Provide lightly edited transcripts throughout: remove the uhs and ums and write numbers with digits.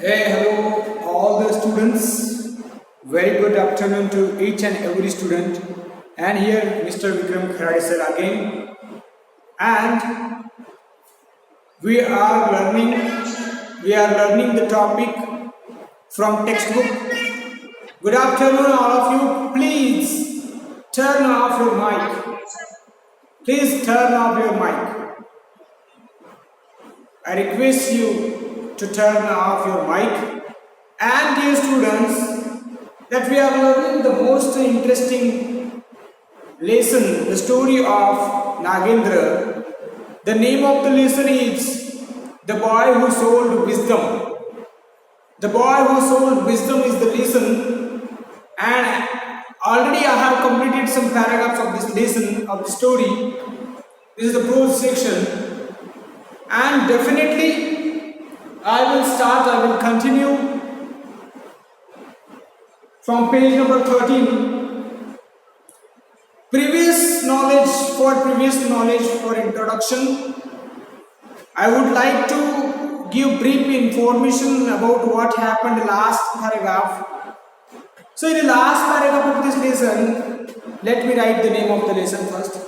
Hey, hello, all the students. Very good afternoon to each and every student. And here, Mr. Vikram Kharade sir again. And we are learning. We are learning the topic from textbook. Good afternoon, all of you. Please turn off your mic. Please turn off your mic. I request you to turn off your mic. And dear students, that we are learning the most interesting lesson, the story of Nagendra. The name of the lesson is The Boy Who Sold Wisdom. The Boy Who Sold Wisdom is the lesson, and already I have completed some paragraphs of this lesson of the story. This is the prose section, and definitely I will continue from page number 13. Previous knowledge for introduction, I would like to give brief information about what happened last paragraph. So in the last paragraph of this lesson, let me write the name of the lesson first.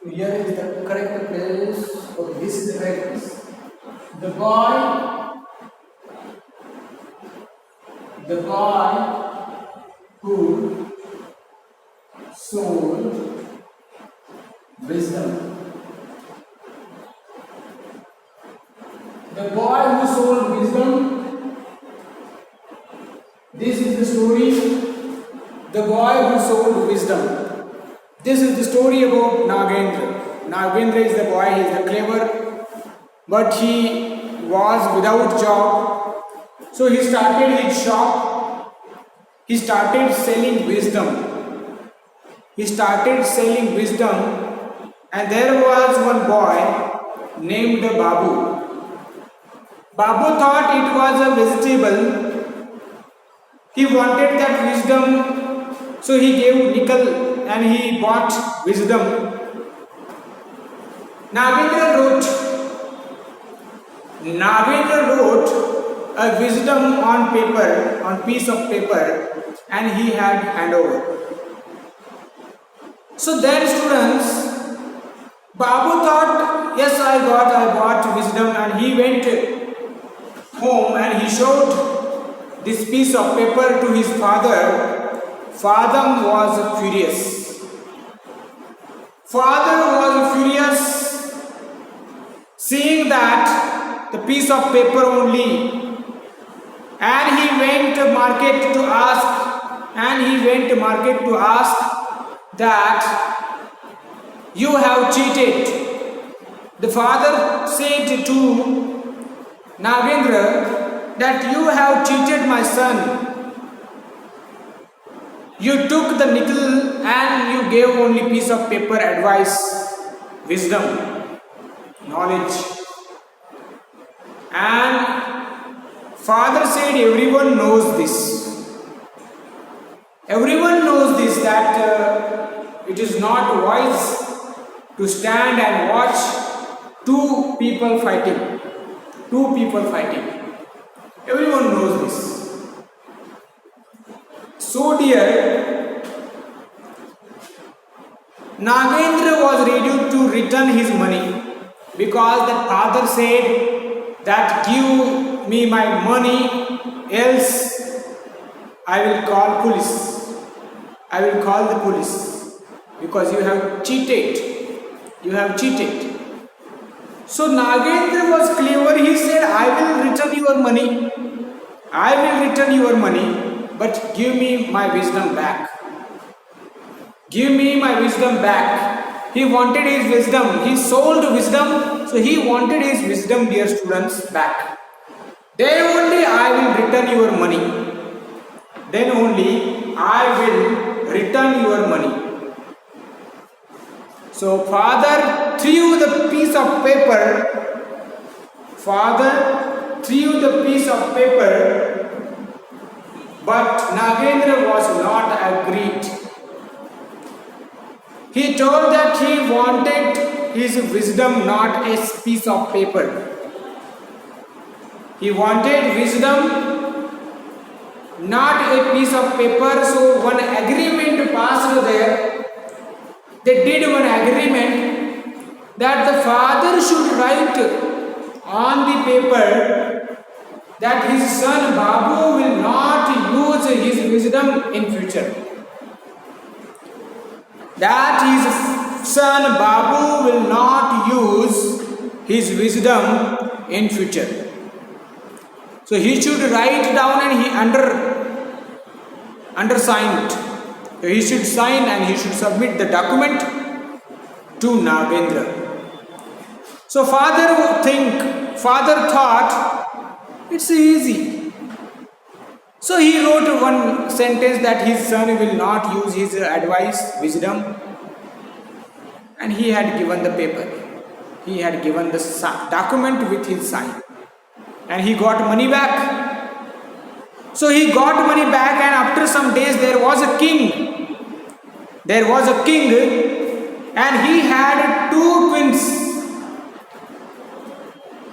Here is the correct place. Okay, this is the right place. The boy who sold wisdom. The boy who sold wisdom. This is the story. The boy who sold wisdom. This is the story about Nagendra. Nagendra is the boy, he is the clever, but he was without job. So he started his shop. He started selling wisdom. He started selling wisdom, and there was one boy named Babu. Babu thought it was a vegetable. He wanted that wisdom, so he gave nickel and he bought wisdom. Nagendra wrote a wisdom on paper, on piece of paper, and he had handover. So then students, Babu thought, yes, I bought wisdom, and he went home and he showed this piece of paper to his father. Father was furious. Father was furious seeing that the piece of paper only, and he went to market to ask that you have cheated. The father said to Nagendra that you have cheated my son. You took the nickel and you gave only piece of paper advice, wisdom, knowledge. And father said everyone knows this. Everyone knows this, that it is not wise to stand and watch two people fighting. Everyone knows this. So dear, Nagendra was ready to return his money, because the father said that give me my money, else I will call police. I will call the police, because you have cheated. You have cheated. So Nagendra was clever. He said, I will return your money. I will return your money, but give me my wisdom back. Give me my wisdom back. He wanted his wisdom. He sold wisdom, so he wanted his wisdom, dear students, back. Then only I will return your money. Then only I will return your money. So father threw the piece of paper. Father threw the piece of paper, but Nagendra was not agreed. He told that he wanted his wisdom, not a piece of paper. He wanted wisdom, not a piece of paper. So one agreement passed there. They did one agreement that the father should write on the paper that his son Babu will not use his wisdom in future. That his son Babu will not use his wisdom in future. So he should write down and he undersigned. So he should sign and he should submit the document to Nagendra. So father thought it's easy. So he wrote one sentence that his son will not use his advice, wisdom, and he had given the paper. He had given the document with his sign, and he got money back. So he got money back, and after some days there was a king. There was a king, and he had two twins.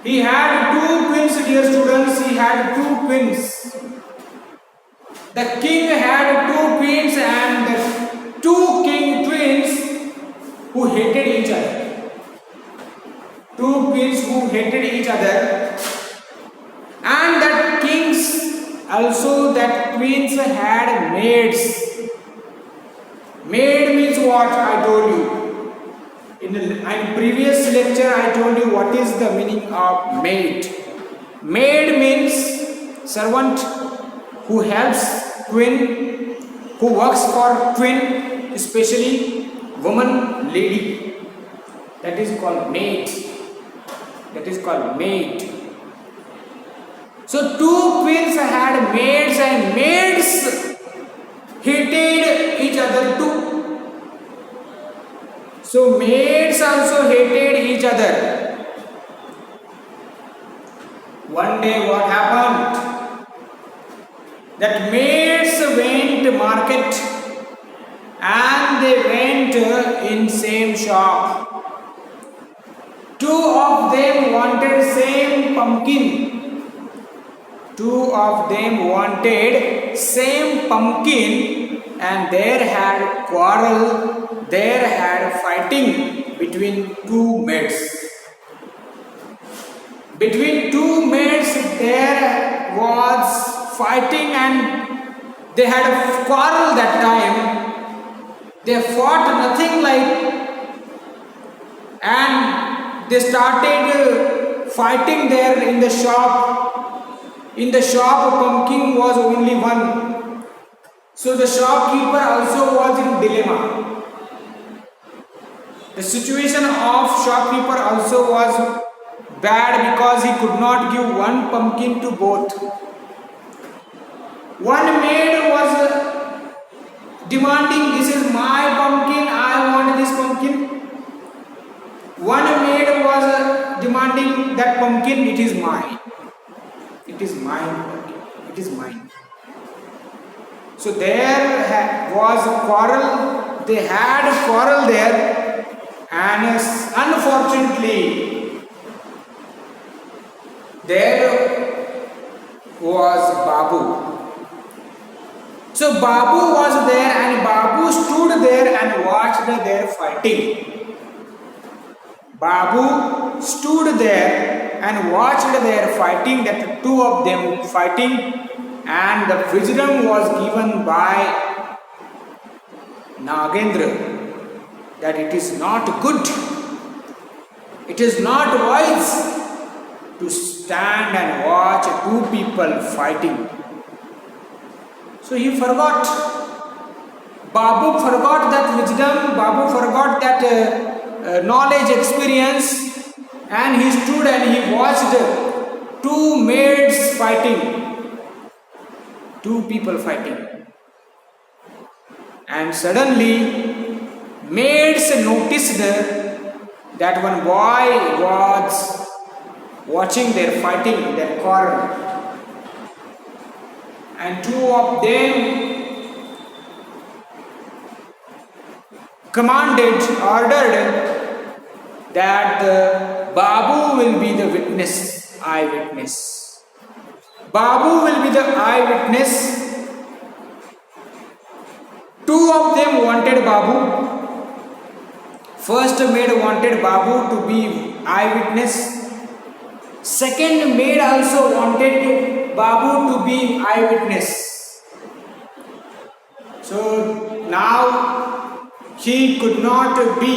He had two twins, dear students. He had two twins. The king had two twins, and the two king twins who hated each other. Two twins who hated each other. And that kings also, that twins had maids. Maid means what? I told you. In previous lecture, I told you what is the meaning of maid. Maid means servant who helps twin, who works for twin, especially woman, lady. That is called maid. That is called maid. So two twins had maids, and maids hated each other too. So maids also hated each other. One day what happened? That maids went to market and they went in same shop. Two of them wanted same pumpkin. Two of them wanted same pumpkin, and there had quarrel, there had fighting between two maids. Between two maids there was fighting, and they had a quarrel that time. They fought nothing like, and they started fighting there in the shop. In the shop, pumpkin was only one. So the shopkeeper also was in dilemma. The situation of shopkeeper also was bad because he could not give one pumpkin to both. One maid was demanding, this is my pumpkin, I want this pumpkin. One maid was demanding that pumpkin, it is mine. It is mine. It is mine. So there was a quarrel. They had a quarrel there, and unfortunately, there was Babu. So Babu was there, and Babu stood there and watched their fighting. Babu stood there and watched their fighting, that the two of them fighting, and the wisdom was given by Nagendra that it is not good, it is not wise to stand and watch two people fighting. So he forgot. Babu forgot that wisdom, Babu forgot that knowledge, experience, and he stood and he watched two maids fighting, two people fighting. And suddenly, maids noticed that one boy was watching their fighting, their quarrel. And two of them ordered that the Babu will be the witness, eyewitness. Babu will be the eyewitness. Two of them wanted Babu. First maid wanted Babu to be eyewitness. Second maid also wanted Babu to be eyewitness. So now he could not be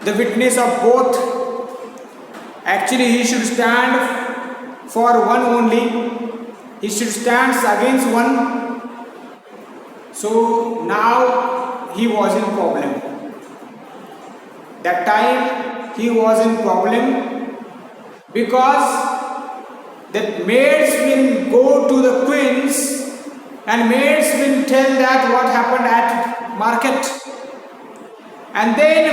the witness of both. Actually, he should stand for one only. He should stand against one. So now he was in problem. That time he was in problem because the maids will go to the queens and maids will tell that what happened at market, and then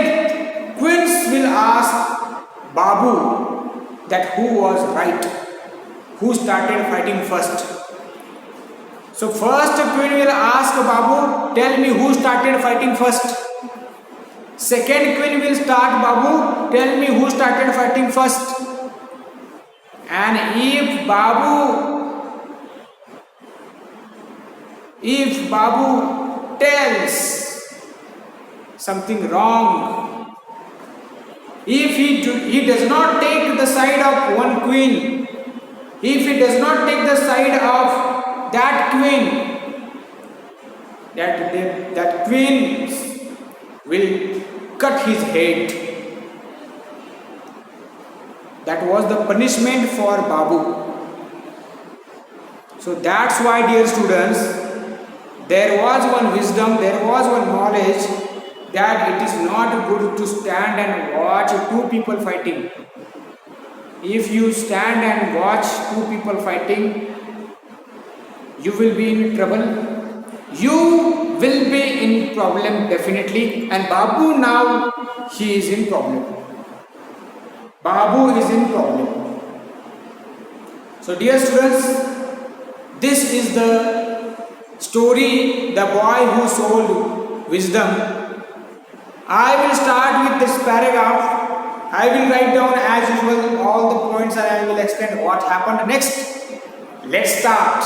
queens will ask Babu that who was right, who started fighting first. So first queen will ask Babu, tell me who started fighting first. Second queen will start, Babu, tell me who started fighting first. And if Babu tells something wrong, if he does not take the side of one queen, if he does not take the side of that queen, that queen will cut his head. That was the punishment for Babu. So that's why, dear students, there was one wisdom, there was one knowledge that it is not good to stand and watch two people fighting. If you stand and watch two people fighting, you will be in trouble. You will be in problem definitely. And Babu now, he is in problem. Babu is in problem. So dear students, this is the story, the boy who sold wisdom. I will start with this paragraph. I will write down as usual all the points and I will explain what happened next. Let's start.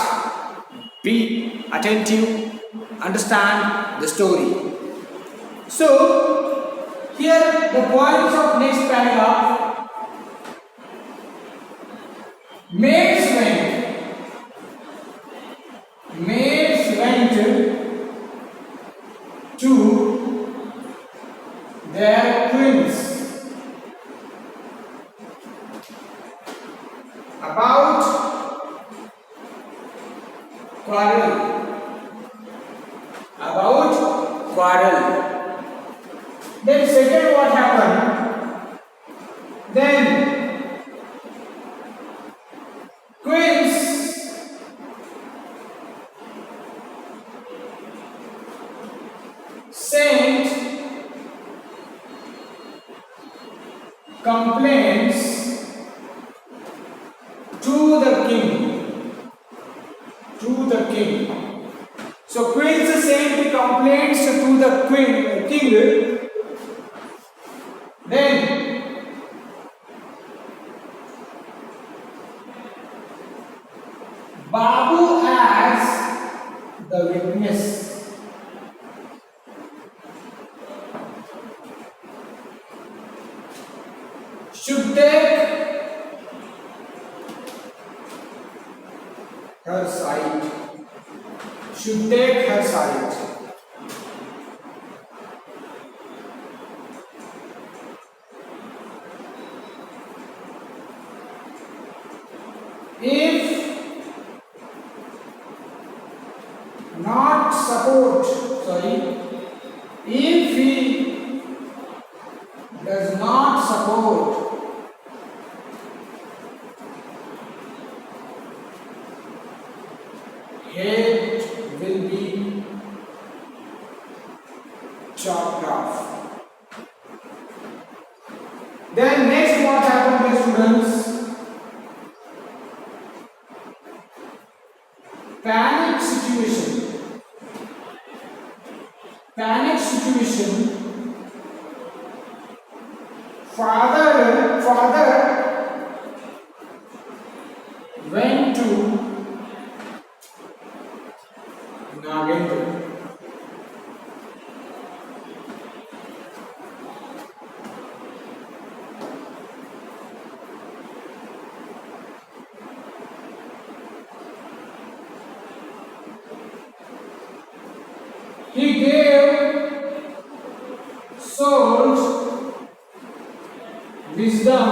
Be attentive, understand the story. So, here the points of next paragraph. Maids went to their queens about quarrel. Then second, what happened? Then queens sent complaints to the king. So queens sent complaints to the king. Then Babu as the witness. Should take her side. If he does not support, head will be chopped off. Then next, what happened, dear students? Panic situation. Father went to he gave sold wisdom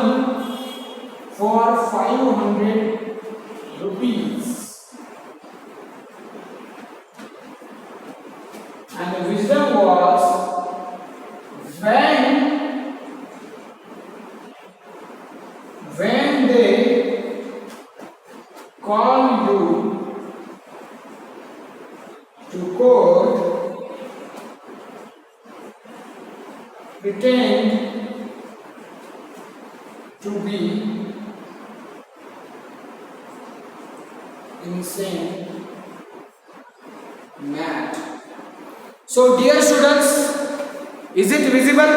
for 500 rupees. And the wisdom was, when they call you to court, pretend to be insane, mad. So dear students, is it visible?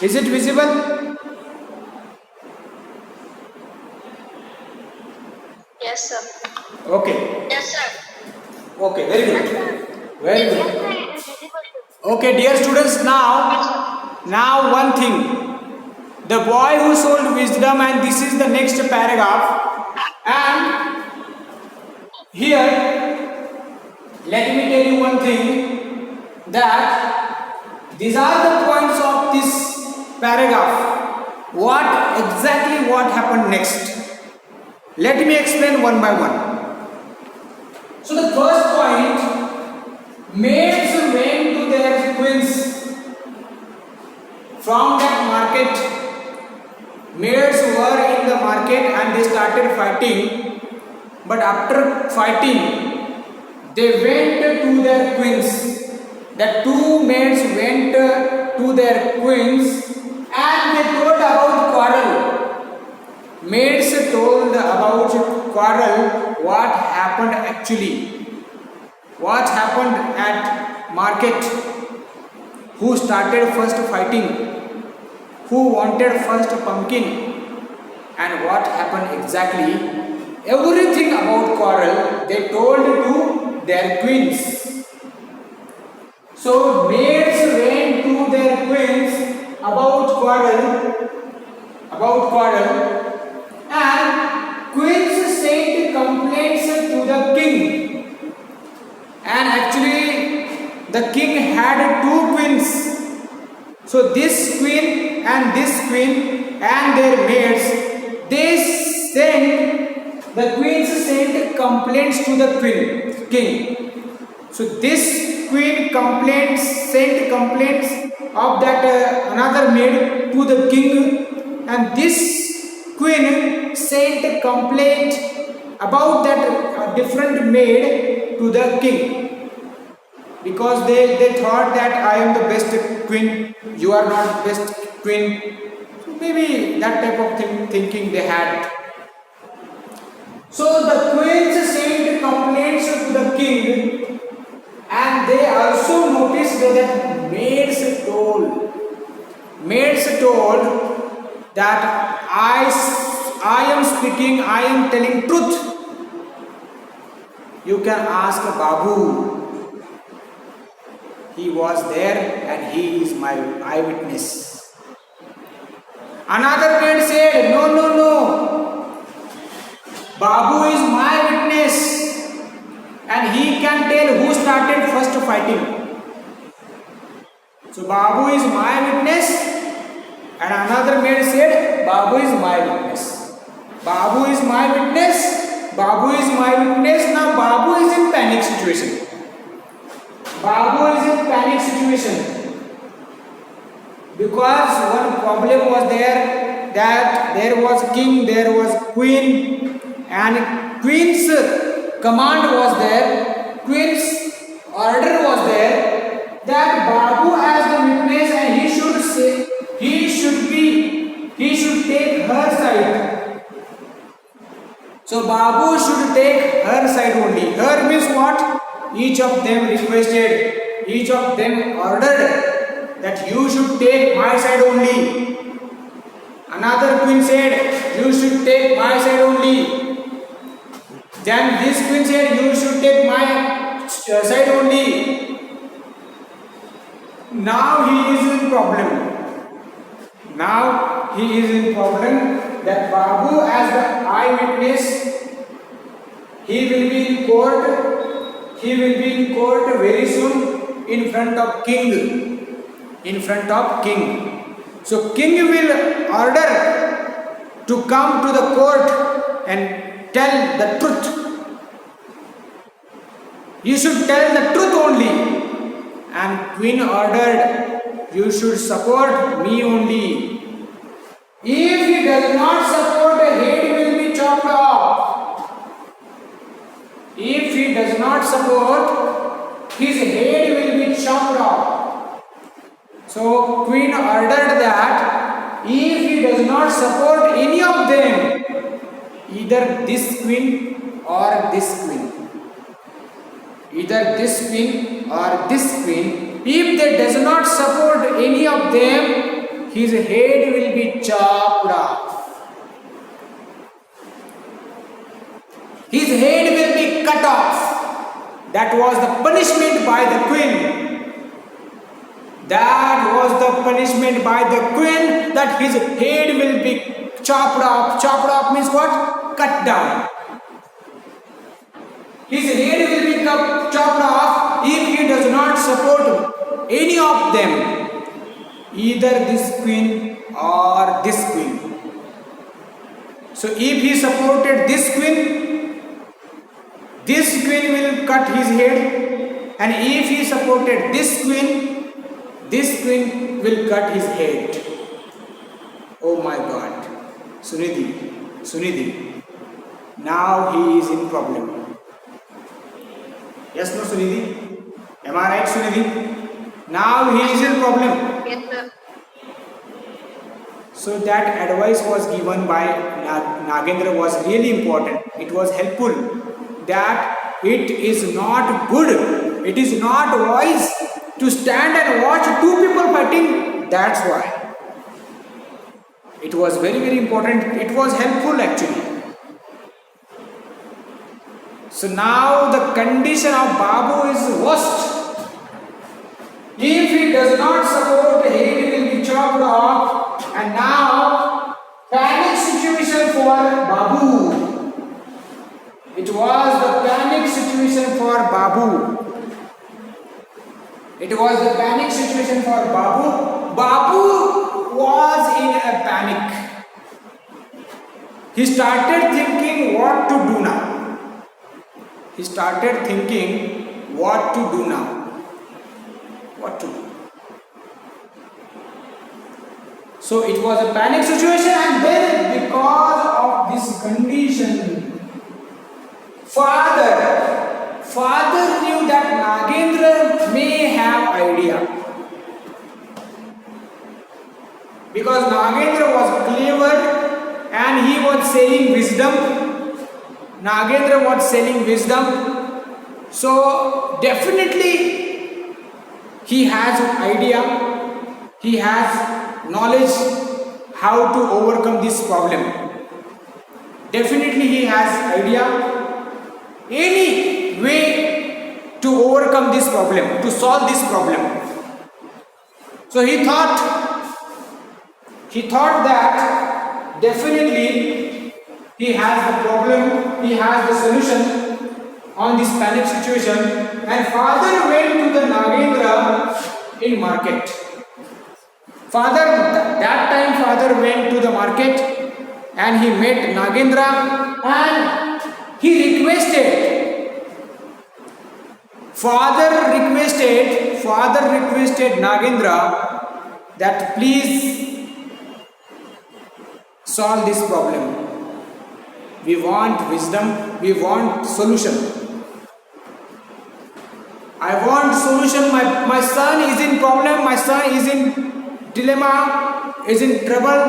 Is it visible? Yes, sir. Okay. Yes, sir. Okay, very good. Very Yes, good. sir, it is visible. Okay, dear students, now one thing. The boy who sold wisdom, and this is the next paragraph. And here, let me tell you one thing, that these are the points of this paragraph. What happened next? Let me explain one by one. So the first point, maids went to their queens from that market. Maids were in the market and they started fighting. But after fighting, they went to their queens. The two maids went to their queens and they told about quarrel. Maids told about quarrel, what happened actually. What happened at market? Who started first fighting? Who wanted first pumpkin? And what happened exactly? Everything about quarrel they told to their queens. So maids went to their queens about quarrel, and queens sent complaints to the king. And actually the king had two queens. So this queen and their maids, the queens sent complaints to the king. So this queen sent complaints of that another maid to the king, and this queen sent a complaint about that different maid to the king, because they thought that I am the best queen, you are not best queen. So maybe that type of thinking they had. So the queens sent complaints to the king, and they also noticed that maids told that I am speaking, I am telling truth. You can ask Babu. He was there and he is my eyewitness. Another maid said, no. Babu is my witness and he can tell who started first fighting. So Babu is my witness, and another maid said, Babu is my witness. Babu is my witness. Babu is my witness. Now Babu is in panic situation. Because one problem was there, that there was king, there was queen, and queen's command was there, queen's order was there, that Babu as the witness, and he should take her side. So Babu should take her side only. Her means what? Each of them requested, each of them ordered that you should take my side only. Another queen said, you should take my side only. Then this queen said, you should take my side only. Now he is in problem. That Babu as the eyewitness, he will be in court very soon. in front of king. In front of king. So king will order to come to the court and tell the truth. You should tell the truth only. And queen ordered, you should support me only. If he does not support, a head will be chopped off. If he does not support, his head will be chopped off. So queen ordered that if he does not support any of them, either this queen or this queen, either this queen or this queen, if they does not support any of them, his head will be chopped off. His head will be cut off. That was the punishment by the queen. That was the punishment by the queen, that his head will be chopped off. Chopped off means what? Cut down. His head will be chopped off if he does not support any of them, either this queen or this queen. So if he supported this queen will cut his head, and if he supported this queen will cut his head. Oh my God. Sunidhi, now he is in problem. Yes, no, Sunidhi? Am I right, Sunidhi? Now he is in problem. Yes, sir. So that advice was given by Nagendra was really important. It was helpful. That it is not good. It is not wise to stand and watch two people fighting. That's why. It was very, very important. It was helpful actually. So now the condition of Babu is worst. If he does not support, he will be chopped off, and now panic situation for Babu. It was the panic situation for Babu. It was the panic situation for Babu. Babu was in a panic. He started thinking what to do now. He started thinking what to do now. What to do. So it was a panic situation, and then because of this condition, father knew that Nagendra may have idea. Because Nagendra was clever and he was saying wisdom. Nagendra was selling wisdom, so definitely he has idea, he has knowledge how to overcome this problem. Definitely he has idea, any way to overcome this problem, to solve this problem. So he thought that definitely he has the problem, he has the solution on this panic situation, and father went to the Nagendra in market. That time father went to the market and he met Nagendra and he requested. Father requested Nagendra that please solve this problem. We want wisdom, we want solution. I want solution. My son is in problem, my son is in dilemma, is in trouble.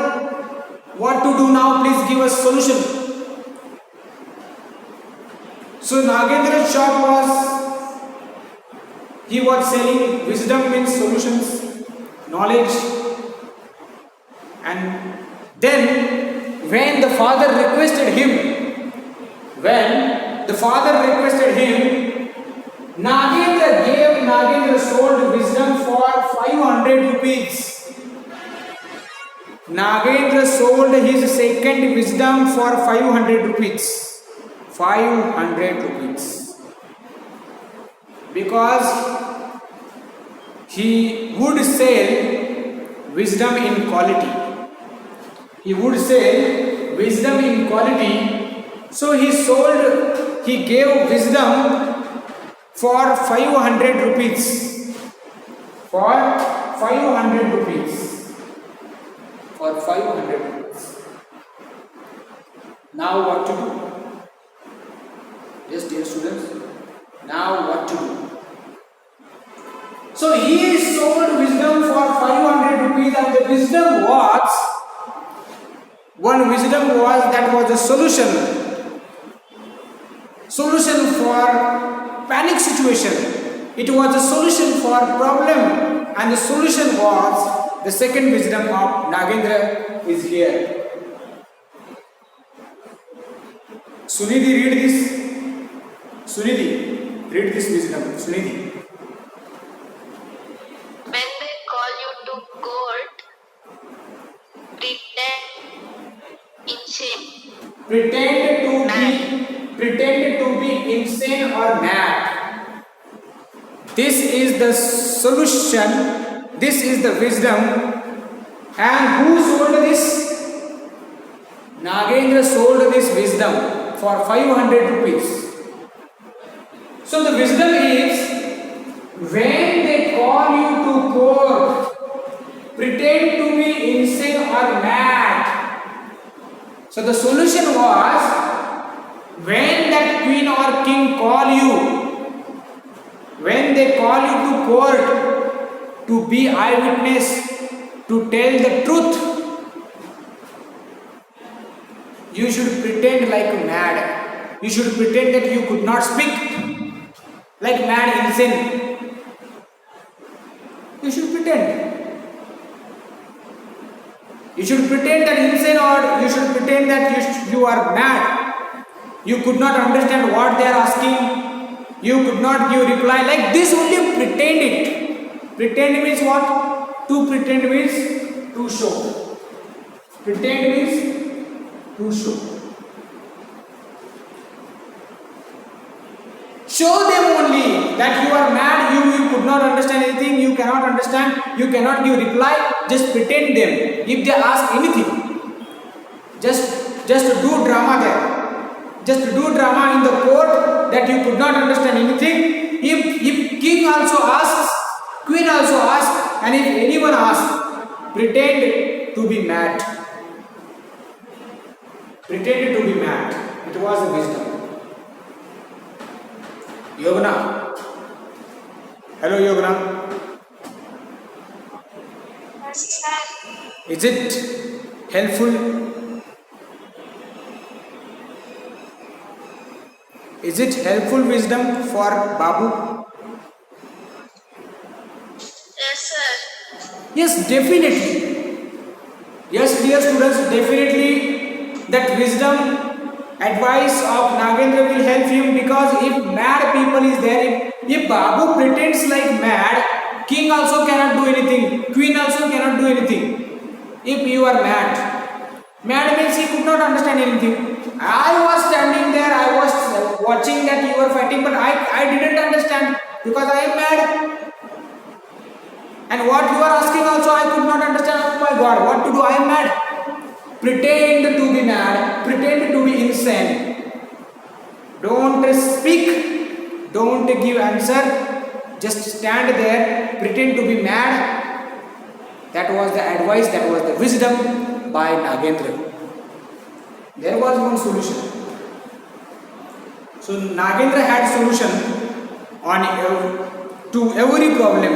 What to do now? Please give us solution. So Nagendra's shop he was selling wisdom means solutions, knowledge. And then when the father requested him, Nagendra sold wisdom for 500 rupees. Nagendra sold his second wisdom for 500 rupees. 500 rupees. Because he would sell wisdom in quality. He would sell wisdom in quality. So he gave wisdom for 500 rupees. For 500 rupees. For 500 rupees. Now what to do? Yes, dear students. Now what to do? So he sold wisdom for 500 rupees, and the wisdom was, one wisdom was, that was a solution for panic situation. It was a solution for problem, and the solution was the second wisdom of Nagendra is here. Sunidhi, read this. Sunidhi, read this wisdom. Sunidhi. When they call you to court, pretend insane. Pretend to be insane or mad. This is the solution. This is the wisdom. And who sold this? Nagendra sold this wisdom for 500 rupees. So the wisdom is, when they call you to court, pretend to be insane or mad. So the solution was, when that queen or king call you, when they call you to court to be eyewitness, to tell the truth, you should pretend like mad. You should pretend that you could not speak. Like mad, insane. You should pretend. You should pretend that insane, or you should pretend that you are mad. You could not understand what they are asking. You could not give reply. Like this only pretend it. Pretend means what? To pretend means to show. Pretend means to show. Show them only that you are mad, you could not understand anything, you cannot understand, you cannot give reply, just pretend them. If they ask anything, just do drama there. Just do drama in the court that you could not understand anything. If king also asks, queen also asks, and if anyone asks, pretend to be mad. Pretend to be mad. It was a wisdom. Yogana. Hello, Yogana. Is it helpful? Is it helpful wisdom for Babu? Yes, sir. Yes, definitely. Yes, dear students, definitely that wisdom, advice of Nagendra will help him, because if mad people is there, if Babu pretends like mad, king also cannot do anything, queen also cannot do anything. If you are mad, mad means he could not understand anything. I was standing there, I was watching that you were fighting, but I didn't understand because I am mad. And what you are asking also I could not understand. Oh my God, what to do? I am mad. Pretend to be mad, pretend to be insane. Don't speak, don't give answer, just stand there, pretend to be mad. That was the advice, that was the wisdom by Nagendra. There was one solution. So Nagendra had solution to every problem.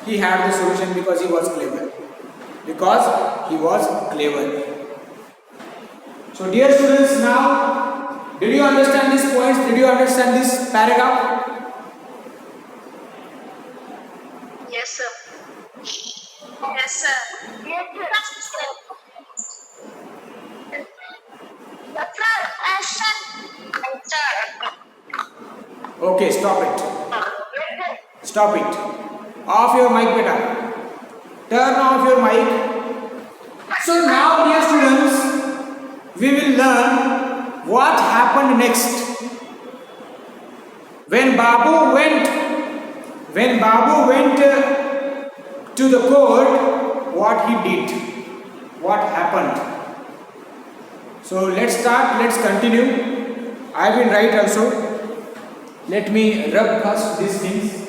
He had the solution because he was clever. Because he was clever. So dear students, now did you understand these points? Did you understand this paragraph? Yes, sir. Yes, sir. Yes, sir. Yes, sir. Okay, stop it. Stop it. Off your mic, beta. Turn off your mic. So now, dear students, we will learn what happened next. When Babu went to the court what he did, what happened. So let's start, let's continue. I will write also. Let me rub first these things.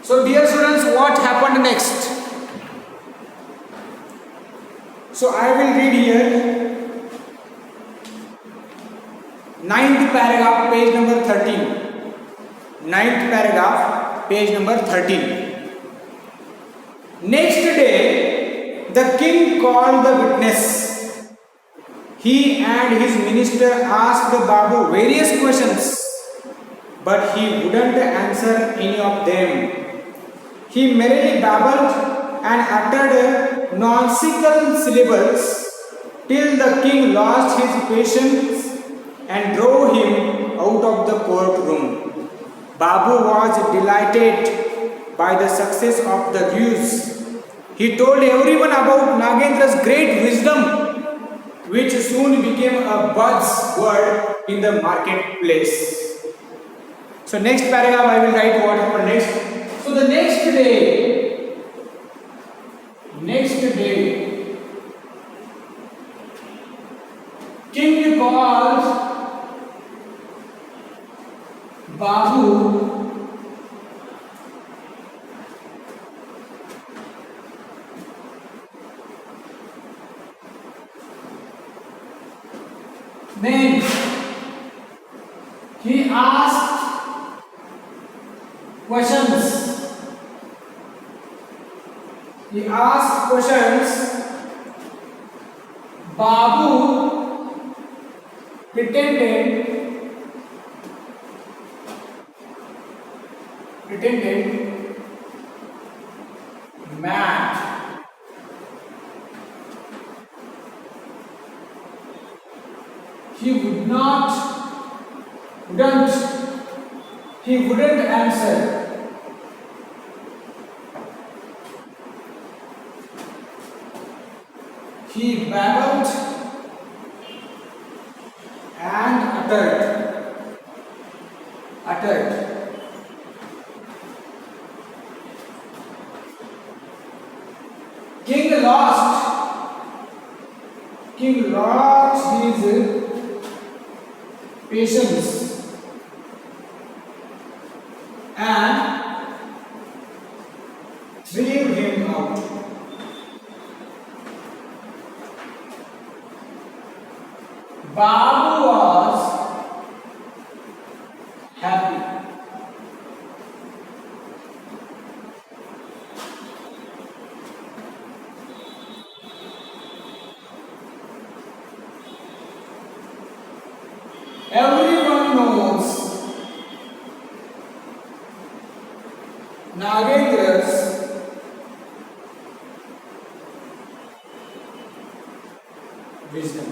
So dear students, what happened next? So I will read here 9th paragraph, page number 13. 9th paragraph, page number 13. Next day, the king called the witness. He and his minister asked Babu various questions, but he wouldn't answer any of them. He merely babbled and uttered nonsensical syllables till the king lost his patience and drove him out of the courtroom. Babu was delighted by the success of the ruse. He told everyone about Nagendra's great wisdom, which soon became a buzzword in the marketplace. So next paragraph I will write what happened next. So the next day, king calls Babu then he asked questions. Babu pretended mad. He wouldn't answer. He babbled and uttered. King lost his patience and drove him out. Babu was happy. Everyone knows Nagendra's wisdom.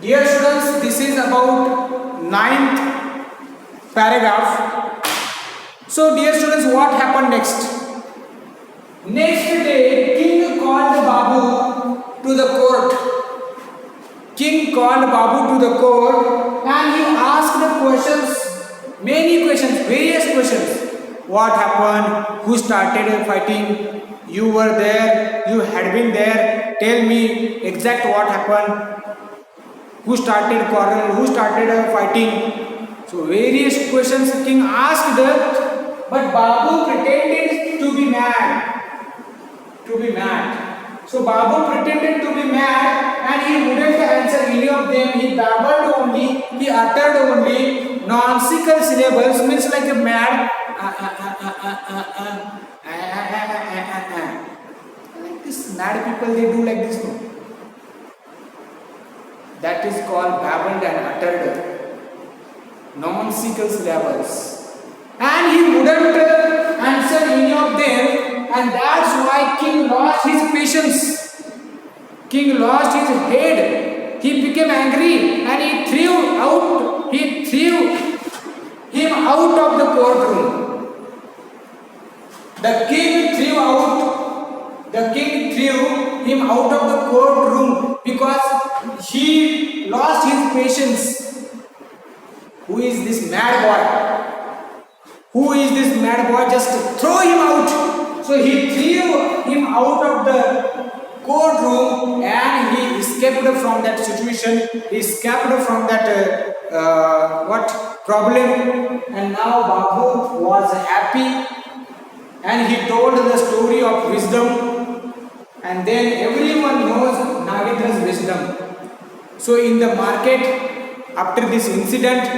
Dear students, this is about 9th paragraph. So dear students, what happened next? Next day, king called Babu to the court. And he asked questions, various questions. What happened? Who started fighting? You were there, you had been there. Tell me exact what happened. Who started quarrel? Who started fighting? So various questions king asked, but Babu pretended to be mad. So Babu pretended to be mad and he wouldn't answer any of them. He babbled only, he uttered only nonsensical syllables, means like a mad. Like this mad people, they do like this. No? That is called babbled and uttered nonsensical syllables. And he wouldn't answer any of them, and that's why king lost his patience. king lost his head. He became angry and he threw him out of the courtroom. The king threw him out of the courtroom because he lost his patience. Who is this mad boy? Who is this mad boy? Just throw him out. So he threw him out of the courtroom and he escaped from that situation. He escaped from that problem. And now Babu was happy and he told the story of wisdom. And then everyone knows Nagendra's wisdom. So in the market, after this incident,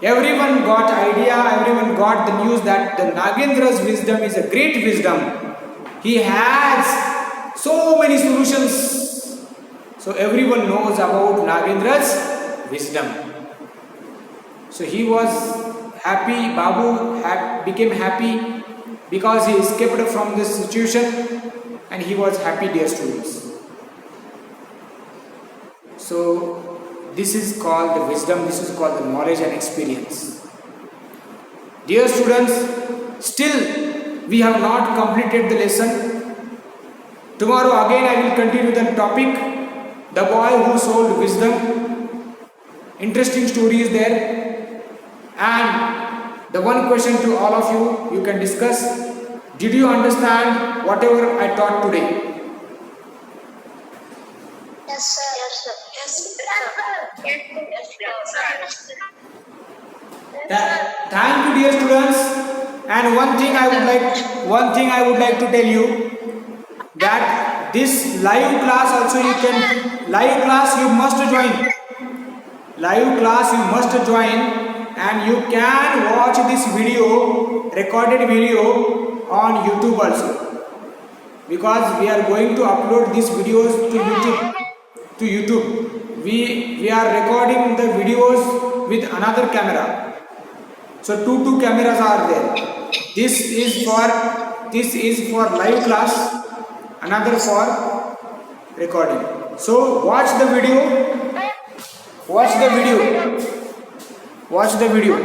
everyone got idea, everyone got the news that the Nagendra's wisdom is a great wisdom. He has so many solutions. So everyone knows about Nagendra's wisdom. So he was happy, Babu became happy because he escaped from this situation and he was happy, dear students. So this is called the wisdom, this is called the knowledge and experience. Dear students, still we have not completed the lesson. Tomorrow again I will continue the topic, the boy who sold wisdom. Interesting story is there. And the one question to all of you, you can discuss. Did you understand whatever I taught today? Yes, sir. Yes, sir. Yes, sir. Yes, sir. Thank you, dear students. And one thing I would like to tell you that this live class also live class you must join. Live class you must join, and you can watch this video, recorded video on YouTube also, because we are going to upload these videos to YouTube. We are recording the videos with another camera. So two cameras are there. This is for live class, another for recording. So watch the video. Watch the video.